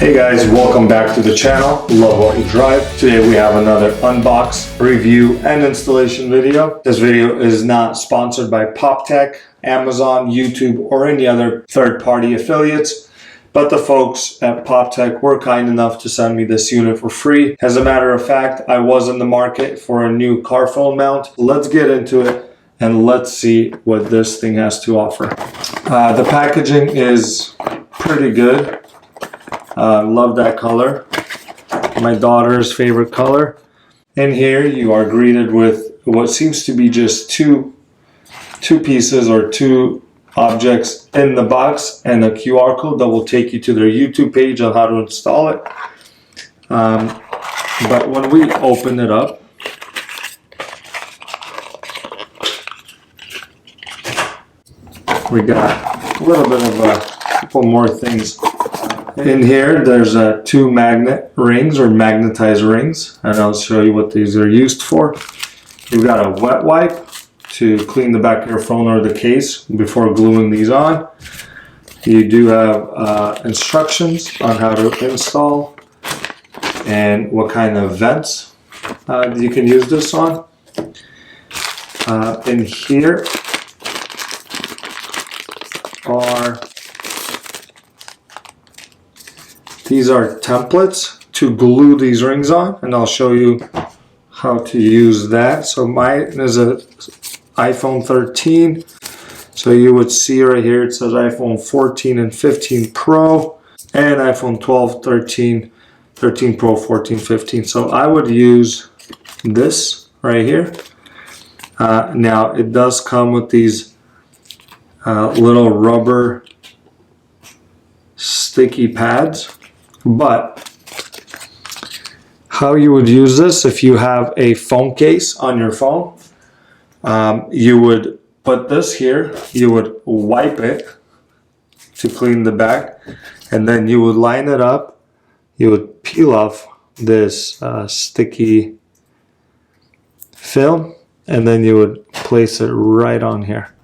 Hey guys, welcome back to the channel. Love what you drive. Today we have another unbox, review, and installation video. This video is not sponsored by POPTECH, Amazon, YouTube, or any other third-party affiliates, but the folks at POPTECH were kind enough to send me this unit for free. As a matter of fact, I was in the market for a new car phone mount. Let's get into it and let's see what this thing has to offer. The packaging is pretty good. Love that color, my daughter's favorite color. In here you are greeted with what seems to be just two pieces or two objects in the box and a QR code that will take you to their YouTube page on how to install it. But when we open it up, we got a little bit of a couple more things. In here, there's two magnet rings or magnetized rings, and I'll show you what these are used for. You've got a wet wipe to clean the back of your phone or the case before gluing these on. You do have instructions on how to install and what kind of vents you can use this on. In here these are templates to glue these rings on, and I'll show you how to use that. So mine is a iPhone 13. So you would see right here it says iPhone 14 and 15 Pro and iPhone 12, 13, 13 Pro, 14, 15. So I would use this right here. Now it does come with these little rubber sticky pads. But how you would use this, if you have a phone case on your phone, you would put this here, you would wipe it to clean the back, and then you would line it up, you would peel off this sticky film, and then you would place it right on here,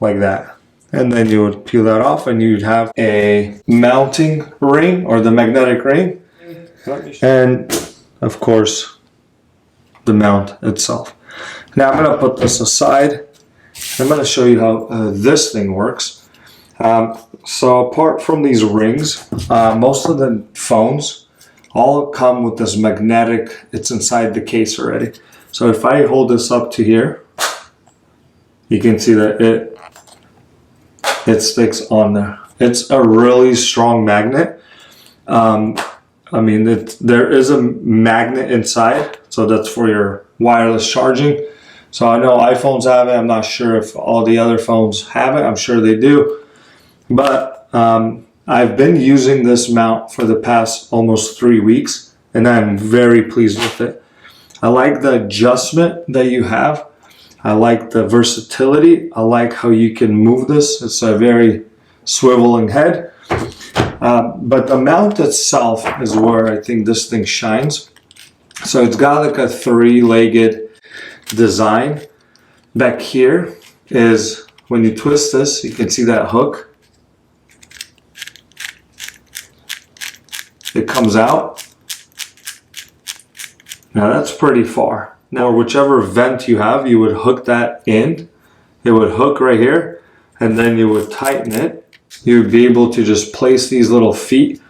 like that. And then you would peel that off and you'd have a mounting ring or the magnetic ring. And of course, the mount itself. Now I'm going to put this aside. I'm going to show you how this thing works. So apart from these rings, most of the phones all come with this magnetic, it's inside the case already. So if I hold this up to here, you can see that it sticks on there. It's a really strong magnet. I mean, there is a magnet inside, so that's for your wireless charging. So I know iPhones have it. I'm not sure if all the other phones have it. I'm sure they do. But I've been using this mount for the past almost 3 weeks, and I'm very pleased with it. I like the adjustment that you have. I like the versatility. I like how you can move this. It's a very swiveling head. But the mount itself is where I think this thing shines. So it's got like a three-legged design. Back here is, when you twist this, you can see that hook. It comes out. Now that's pretty far. Now, whichever vent you have, you would hook that in. It would hook right here, and then you would tighten it. You would be able to just place these little feet,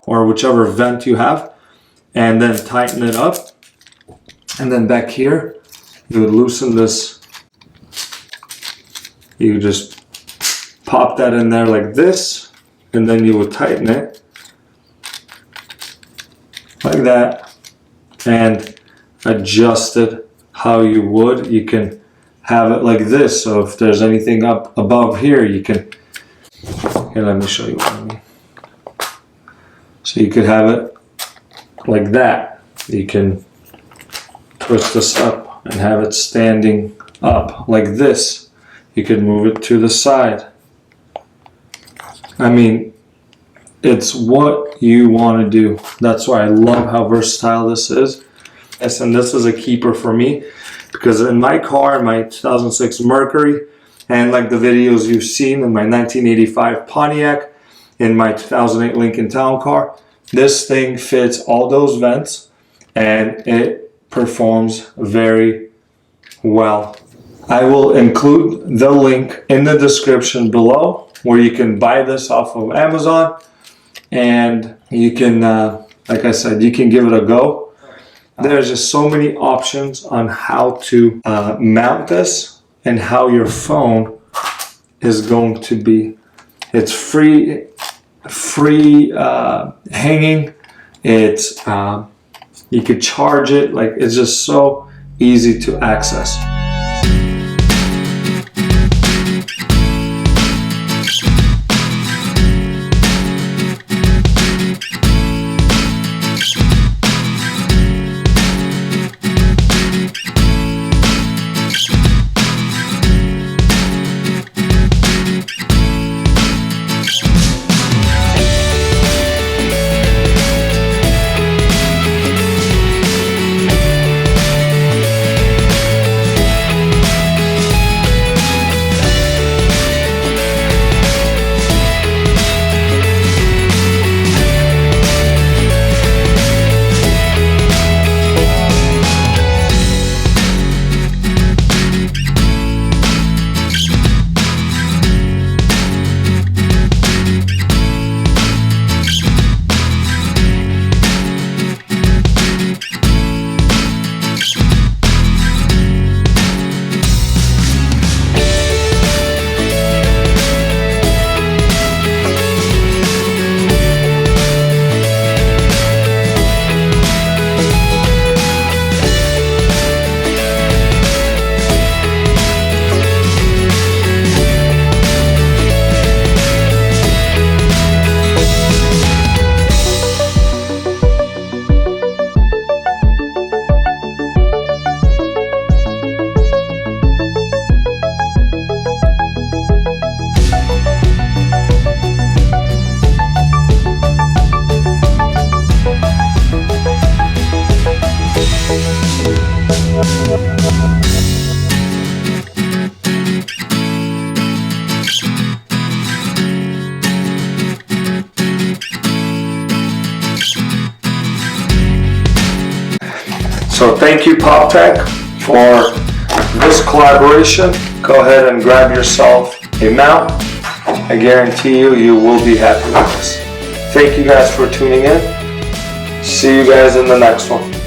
or whichever vent you have, and then tighten it up. And then back here, you would loosen this. You just pop that in there like this, and then you would tighten it like that, and adjust it how you would. You can have it like this, so if there's anything up above here, you can, here, let me show you what I mean. So you could have it like that. You can twist this up and have it standing up like this. You could move it to the side. I mean, it's what you want to do. That's why I love how versatile this is. Yes, and this is a keeper for me, because in my car, in my 2006 Mercury, and like the videos you've seen in my 1985 Pontiac, in my 2008 Lincoln Town Car. This thing fits all those vents and it performs very well. I will include the link in the description below where you can buy this off of Amazon, and you can, like I said, you can give it a go. There's just so many options on how to mount this and how your phone is going to be. It's free hanging. It's you could charge it. Like, it's just so easy to access. So thank you, POPTECH, for this collaboration. Go ahead and grab yourself a mount. I guarantee you, you will be happy with this. Thank you guys for tuning in. See you guys in the next one.